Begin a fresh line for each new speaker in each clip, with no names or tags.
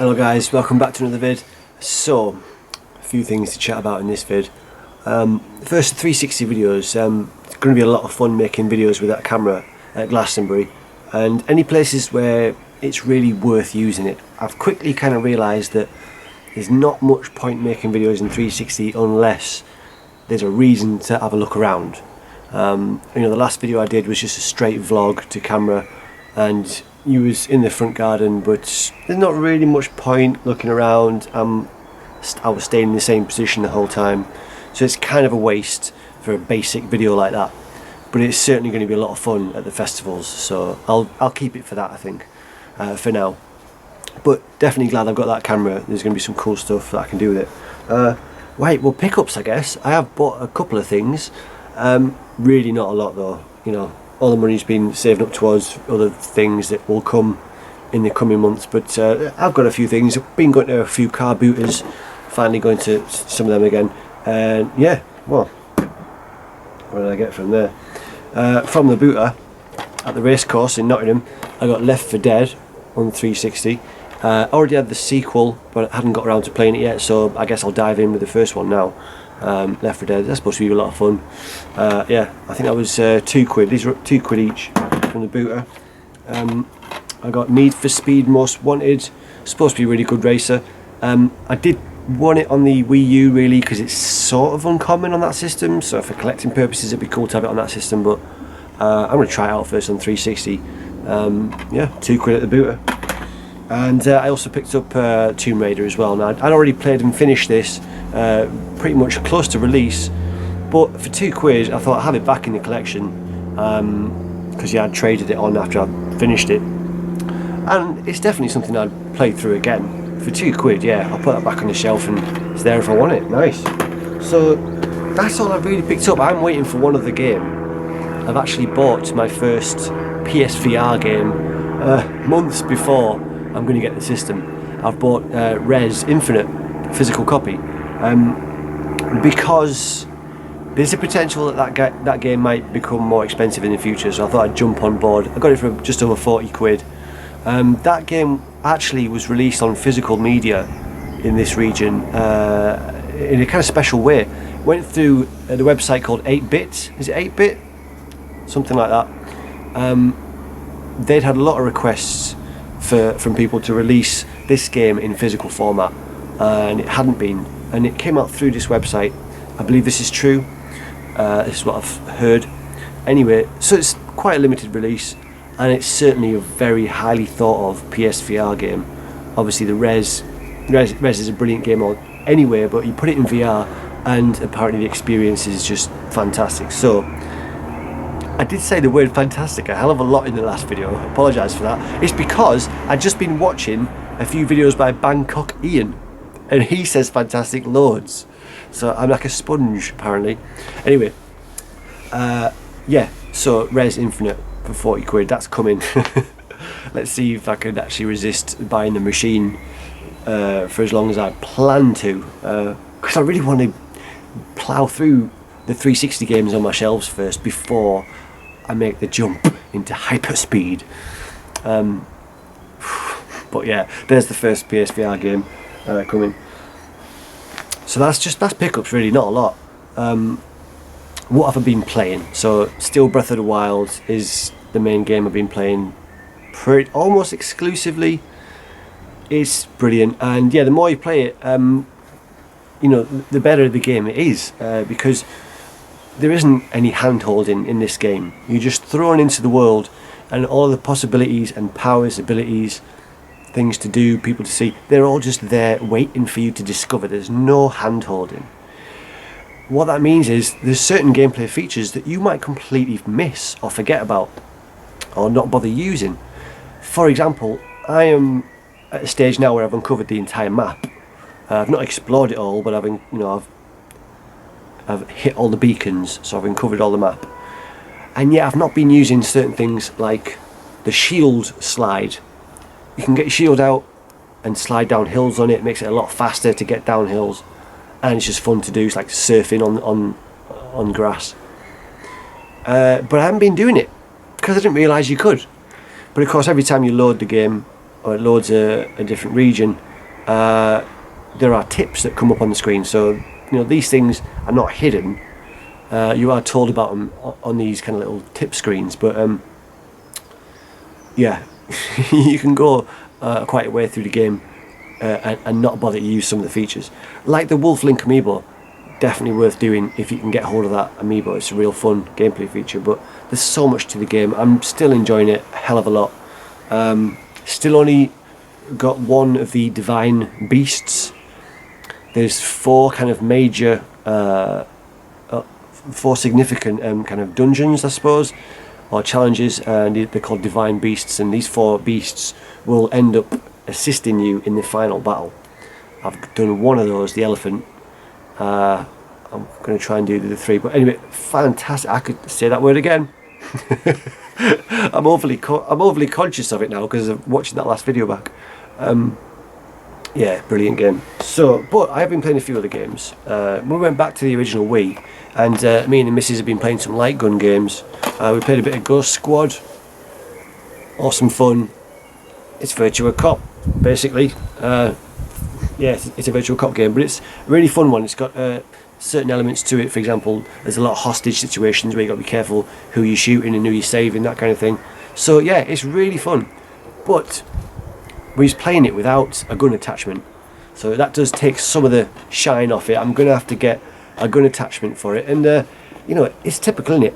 Hello guys, welcome back to another vid. So, a few things to chat about in this vid. First 360 videos, it's going to be a lot of fun making videos with that camera at Glastonbury, and any places where it's really worth using it. I've quickly kind of realised that there's not much point making videos in 360 unless there's a reason to have a look around. The last video I did was just a straight vlog to camera, and you was in the front garden, but there's not really much point looking around. I was staying in the same position the whole time, so it's kind of a waste for a basic video like that. But it's certainly going to be a lot of fun at the festivals, so I'll keep it for that, I think, for now. But definitely glad I've got that camera. There's going to be some cool stuff that I can do with it. Right, well, pickups, I guess. I have bought a couple of things. Really not a lot though. All the money's been saved up towards other things that will come in the coming months. But I've got a few things. I've been going to a few car booters, finally going to some of them again. And yeah, well, what did I get from there? From the booter at the racecourse in Nottingham, I got Left 4 Dead on 360. Already had the sequel, but I hadn't got around to playing it yet, so I guess I'll dive in with the first one now. Left 4 Dead, that's supposed to be a lot of fun. Yeah, I think that was £2. These are £2 each from the booter. I got Need for Speed Most Wanted, supposed to be a really good racer. I did want it on the Wii U really because it's sort of uncommon on that system, so for collecting purposes it'd be cool to have it on that system, but I'm going to try it out first on 360. Yeah, £2 at the booter. And I also picked up Tomb Raider as well. Now, I'd already played and finished this pretty much close to release, but for £2 I thought I'd have it back in the collection, because yeah, I'd traded it on after I'd finished it, and it's definitely something I'd play through again. For £2, yeah, I'll put that back on the shelf and it's there if I want it. Nice. So that's all I've really picked up. I'm waiting for one other game. I've actually bought my first PSVR game months before I'm going to get the system. I've bought Res Infinite physical copy, because there's a potential that that game might become more expensive in the future, so I thought I'd jump on board. I got it for just over £40. That game actually was released on physical media in this region in a kind of special way. Went through the website called 8-Bit. Is it 8-Bit? Something like that. They'd had a lot of requests from people to release this game in physical format, and it hadn't been, and it came out through this website. I believe this is true. This is what I've heard. Anyway, so it's quite a limited release, and it's certainly a very highly thought of PSVR game. Obviously the Res is a brilliant game anyway, but you put it in VR and apparently the experience is just fantastic. So I did say the word fantastic a hell of a lot in the last video. I apologise for that. It's because I'd just been watching a few videos by Bangkok Ian, and he says fantastic loads. So I'm like a sponge apparently. Anyway, yeah, so Res Infinite for £40, that's coming. Let's see if I can actually resist buying the machine for as long as I plan to, because I really want to plough through the 360 games on my shelves first before I make the jump into hyperspeed. But yeah, there's the first PSVR game coming. So that's pickups really, not a lot. What have I been playing? So still Breath of the Wild is the main game I've been playing almost exclusively. It's brilliant, and yeah, the more you play it, the better the game it is, because there isn't any hand-holding in this game. You're just thrown into the world, and all of the possibilities and powers, abilities, things to do, people to see, they're all just there waiting for you to discover. There's no hand-holding. What that means is there's certain gameplay features that you might completely miss or forget about or not bother using. For example, I am at a stage now where I've uncovered the entire map. I've not explored it all, but I've hit all the beacons, so I've uncovered all the map. And yet I've not been using certain things like the shield slide. You can get your shield out and slide down hills on it. It makes it a lot faster to get down hills, and it's just fun to do. It's like surfing on grass. But I haven't been doing it because I didn't realise you could. But of course, every time you load the game, or it loads a different region, there are tips that come up on the screen. So you know, these things are not hidden. You are told about them on these kind of little tip screens, but yeah, you can go quite a way through the game and not bother to use some of the features. Like the Wolf Link amiibo, definitely worth doing if you can get hold of that amiibo. It's a real fun gameplay feature, but there's so much to the game. I'm still enjoying it a hell of a lot. Still only got one of the divine beasts. There's 4 kind of major 4 significant kind of dungeons, I suppose, or challenges, and they're called divine beasts, and these 4 beasts will end up assisting you in the final battle. I've done one of those, the elephant. I'm going to try and do the 3, but anyway, fantastic. I could say that word again. I'm overly conscious of it now because of watching that last video back. Yeah, brilliant game. So, but I have been playing a few other games. We went back to the original Wii, and me and the missus have been playing some light gun games. We played a bit of Ghost Squad. Awesome fun. It's Virtua Cop, basically. Yeah, it's a Virtua Cop game, but it's a really fun one. It's got certain elements to it. For example, there's a lot of hostage situations where you've got to be careful who you're shooting and who you're saving, that kind of thing. So yeah, it's really fun. But we was playing it without a gun attachment, so that does take some of the shine off it. I'm going to have to get a gun attachment for it, and you know, it's typical, isn't it?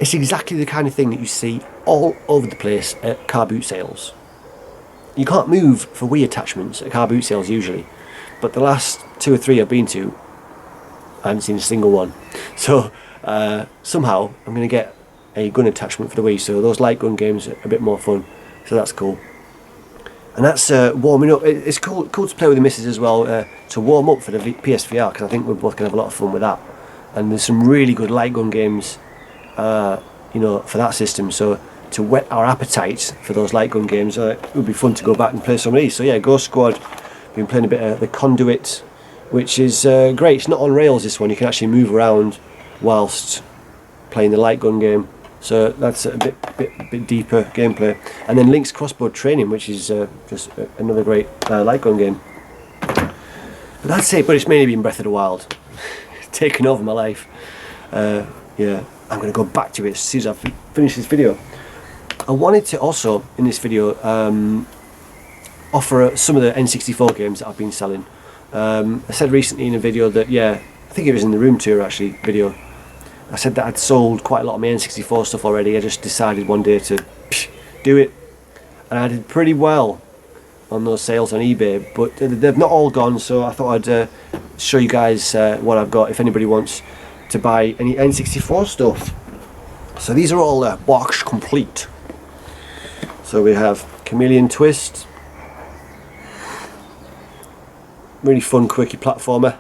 It's exactly the kind of thing that you see all over the place at car boot sales. You can't move for Wii attachments at car boot sales usually, but the last 2 or 3 I've been to, I haven't seen a single one. So somehow I'm going to get a gun attachment for the Wii, so those light gun games are a bit more fun, so that's cool. And that's warming up. It's cool to play with the missus as well, to warm up for the PSVR, because I think we're both going to have a lot of fun with that. And there's some really good light gun games, you know, for that system. So to whet our appetite for those light gun games, it would be fun to go back and play some of these. So yeah, Ghost Squad. Been playing a bit of the Conduit, which is great. It's not on rails, this one. You can actually move around whilst playing the light gun game. So that's a bit deeper gameplay. And then Link's Crossbow Training, which is just another great light gun game. But that's it. But it's mainly been Breath of the Wild, taking over my life. Yeah, I'm going to go back to it as soon as I finish this video. I wanted to also, in this video, offer some of the N64 games that I've been selling. I said recently in a video that, yeah, I think it was in the room tour actually video, I said that I'd sold quite a lot of my N64 stuff already. I just decided one day to do it, and I did pretty well on those sales on eBay, but they've not all gone, so I thought I'd show you guys what I've got if anybody wants to buy any N64 stuff. So these are all box complete. So we have Chameleon Twist, really fun quirky platformer.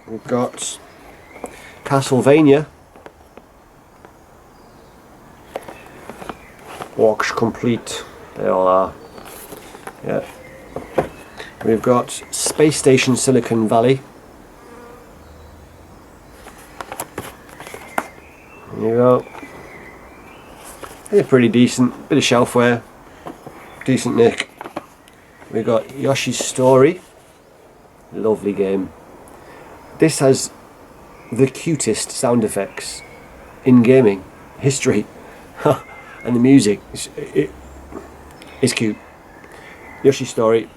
We've got Castlevania, box complete. They all are. Yeah. We've got Space Station Silicon Valley. There you go. They're pretty decent. Bit of shelfware. Decent nick. We've got Yoshi's Story. Lovely game. This has the cutest sound effects in gaming history. And the music is cute. Yoshi's Story.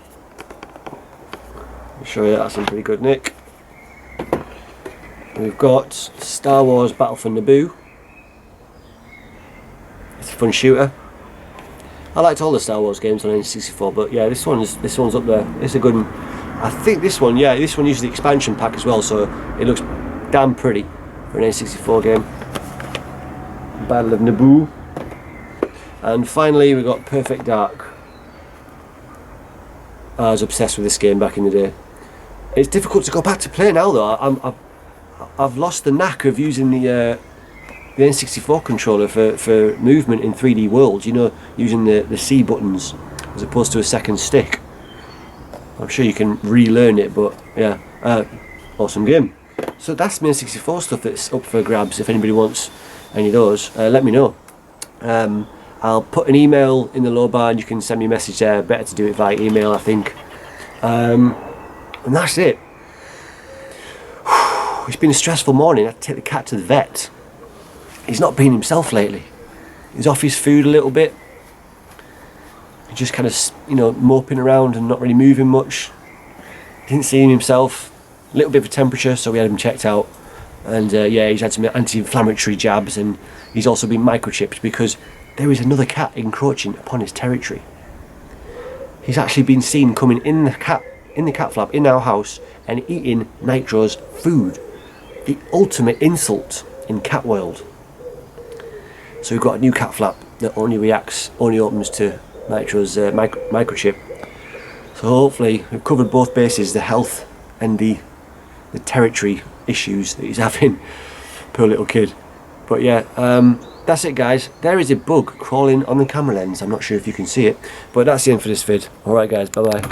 I'll show you that's some pretty good nick. We've got Star Wars Battle for Naboo. It's a fun shooter. I liked all the Star Wars games on N64, but yeah, this one's up there. It's a good one. I think this one, yeah, this one uses the expansion pack as well, so it looks damn pretty for an N64 game. Battle of Naboo. And finally we got Perfect Dark. I was obsessed with this game back in the day. It's difficult to go back to play now though. I've lost the knack of using the N64 controller for movement in 3D worlds, you know, using the C buttons as opposed to a second stick. I'm sure you can relearn it, but yeah, awesome game. So that's my N64 stuff that's up for grabs. If anybody wants any of those, let me know. I'll put an email in the low bar and you can send me a message there. Better to do it via email, I think. And that's it. It's been a stressful morning. I had to take the cat to the vet. He's not been himself lately. He's off his food a little bit. He's just kind of, you know, moping around and not really moving much. Didn't see him himself. A little bit of a temperature, so we had him checked out. And yeah, he's had some anti-inflammatory jabs, and he's also been microchipped because there is another cat encroaching upon his territory. He's actually been seen coming in the cat flap in our house and eating Nitro's food. The ultimate insult in cat world. So we've got a new cat flap that only opens to Nitro's microchip. So hopefully we've covered both bases, the health and the territory issues that he's having. Poor little kid. But yeah, that's it guys. There is a bug crawling on the camera lens. I'm not sure if you can see it, but that's the end for this vid. Alright guys, bye bye.